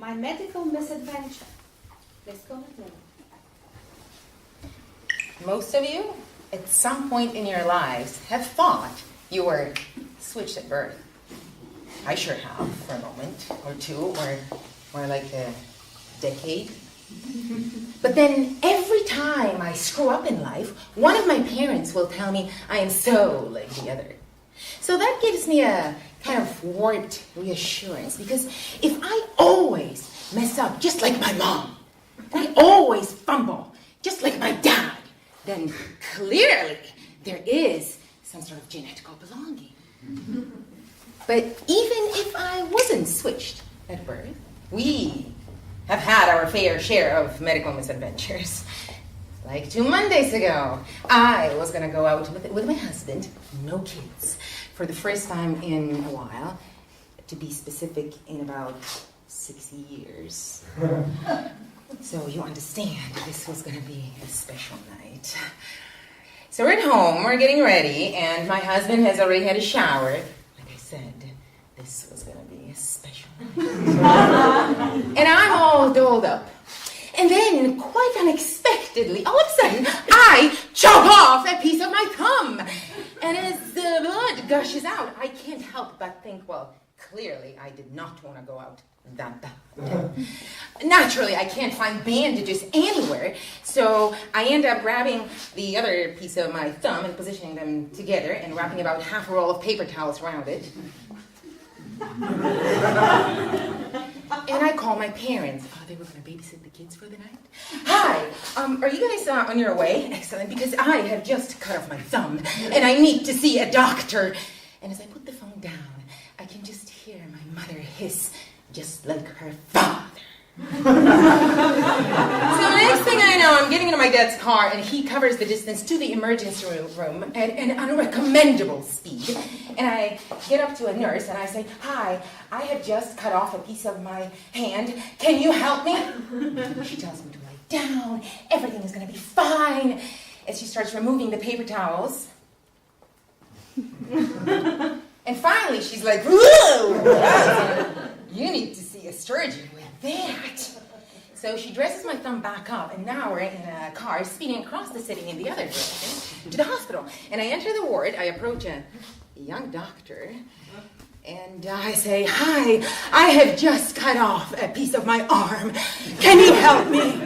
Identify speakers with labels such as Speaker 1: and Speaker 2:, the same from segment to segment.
Speaker 1: My medical misadventure. Lisko MacMillan.
Speaker 2: Most of you, at some point in your lives, have thought you were switched at birth. I sure have, for a moment, or two, or like a decade. But then every time I screw up in life, one of my parents will tell me I am so like the other. So that gives me a kind of warped reassurance, because if I always mess up just like my mom, and I always fumble just like my dad, then clearly there is some sort of genetical belonging. But even if I wasn't switched at birth, we have had our fair share of medical misadventures. Like 2 Mondays ago, I was going to go out with my husband, no kids, for the first time in a while, to be specific, in about 60 years. So you understand, this was going to be a special night. So we're at home, we're getting ready, and my husband has already had a shower. Like I said, this was going to be a special night. And I'm all dolled up. And then, quite unexpectedly, all of a sudden, I chop off a piece of my thumb. And as the blood gushes out, I can't help but think, well, clearly I did not want to go out that bad. Naturally, I can't find bandages anywhere, so I end up grabbing the other piece of my thumb and positioning them together and wrapping about half a roll of paper towels around it. And I call my parents. Oh, they were going to babysit the kids for the night. Hi, are you guys on your way? Excellent, because I have just cut off my thumb, and I need to see a doctor. And as I put the phone down, I can just hear my mother hiss, just like her father. So the next thing I know, I'm getting into my dad's car, and he covers the distance to the emergency room at an unrecommendable speed. And I get up to a nurse, and I say, hi, I have just cut off a piece of my hand. Can you help me? She tells me to lie down. Everything is going to be fine. As she starts removing the paper towels. And finally, she's like, whoa! You need to see a surgeon with that. So she dresses my thumb back up, and now we're in a car speeding across the city in the other direction to the hospital. And I enter the ward, I approach a young doctor, and I say, hi, I have just cut off a piece of my arm. Can you help me?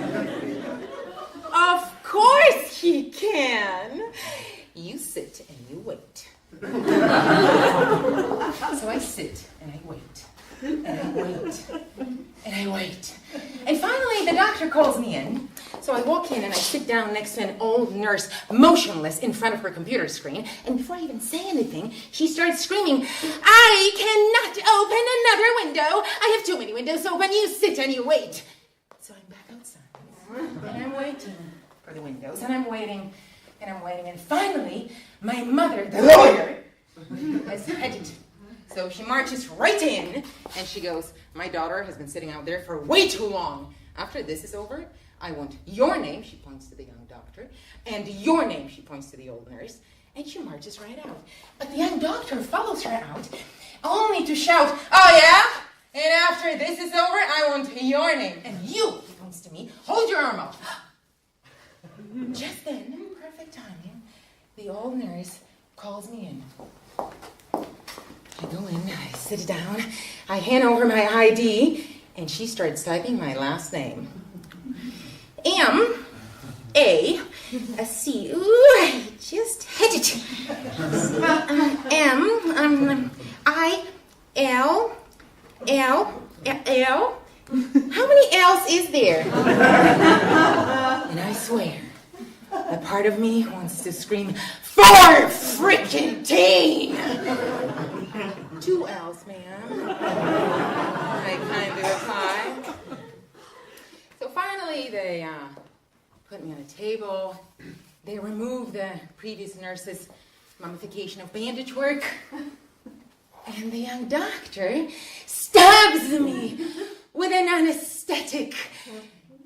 Speaker 2: Of course he can. You sit and you wait. So I sit and I wait. And I wait, and I wait. And finally, the doctor calls me in. So I walk in and I sit down next to an old nurse, motionless in front of her computer screen. And before I even say anything, she starts screaming, I cannot open another window. I have too many windows open. You sit and you wait. So I'm back outside. And I'm waiting for the windows. And I'm waiting, and I'm waiting. And finally, my mother, the lawyer, has headed. So she marches right in, and she goes, my daughter has been sitting out there for way too long. After this is over, I want your name, she points to the young doctor, and your name, she points to the old nurse, and she marches right out. But the young doctor follows her out, only to shout, oh yeah? And after this is over, I want your name. And you, he points to me, hold your arm up. Just then, perfect timing, the old nurse calls me in. I go in, I sit down, I hand over my ID, and she starts typing my last name. M-A-C. Ooh, I just had it. M-I-L-L-L. How many L's is there? And I swear, a part of me wants to scream, 4 frickin' teen! 2 L's, ma'am. I kind of reply. So finally, they put me on a table. They remove the previous nurse's mummification of bandage work. And the young doctor stabs me with an anesthetic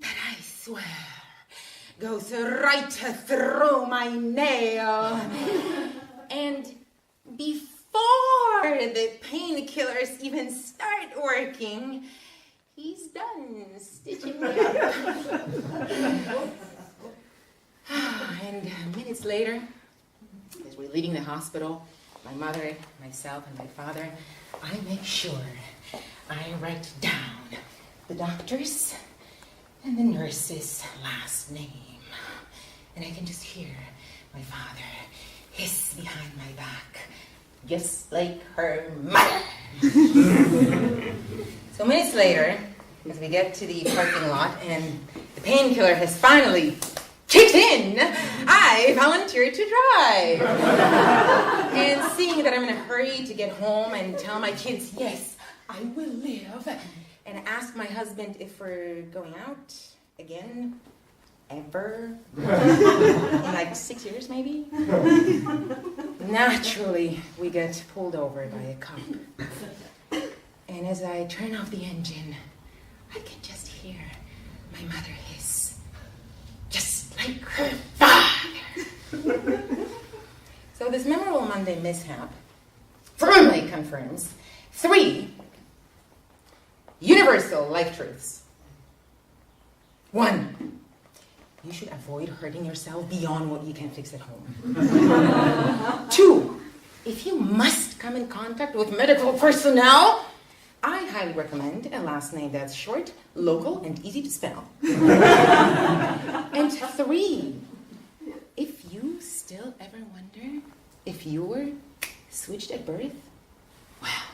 Speaker 2: that I swear goes right through my nail. And before the painkillers even start working, he's done stitching me up. And minutes later, as we're leaving the hospital, my mother, myself, and my father, I make sure I write down the doctor's and the nurse's last name. And I can just hear my father hiss behind my back, just like her mother. So minutes later, as we get to the parking lot and the painkiller has finally kicked in, I volunteered to drive. And seeing that I'm in a hurry to get home and tell my kids, yes, I will live, and ask my husband if we're going out again, ever, in like 6 years maybe. Naturally, we get pulled over by a cop. And as I turn off the engine, I can just hear my mother hiss, just like her father. So this memorable Monday mishap firmly confirms 3 universal life truths. 1, you should avoid hurting yourself beyond what you can fix at home. 2, if you must come in contact with medical personnel, I highly recommend a last name that's short, local, and easy to spell. And 3, if you still ever wonder if you were switched at birth, well,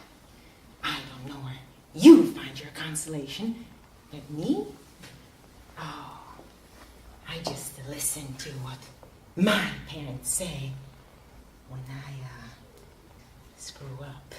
Speaker 2: I don't know where you find your consolation, but me? Oh, I just listen to what my parents say when I screw up.